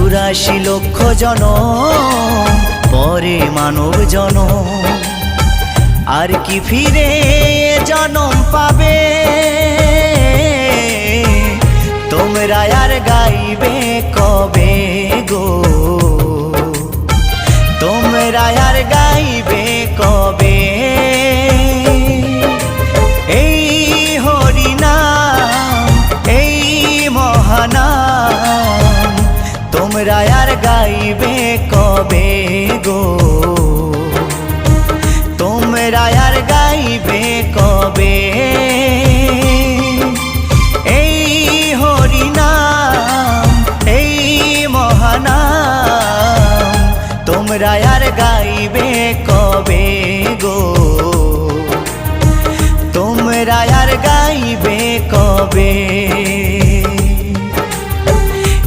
৮৪ লক্ষ জনম পরে মানব জনম, আর কি ফিরে জনম পাবে? তোমরা আর গাইবে কবে গো? তোমরা আর গাইবে কবে? এই হরিনাম, এই মহানাম, তোমরা আর গাইবে কবে গো? তোমরা আর গাইবে কবে?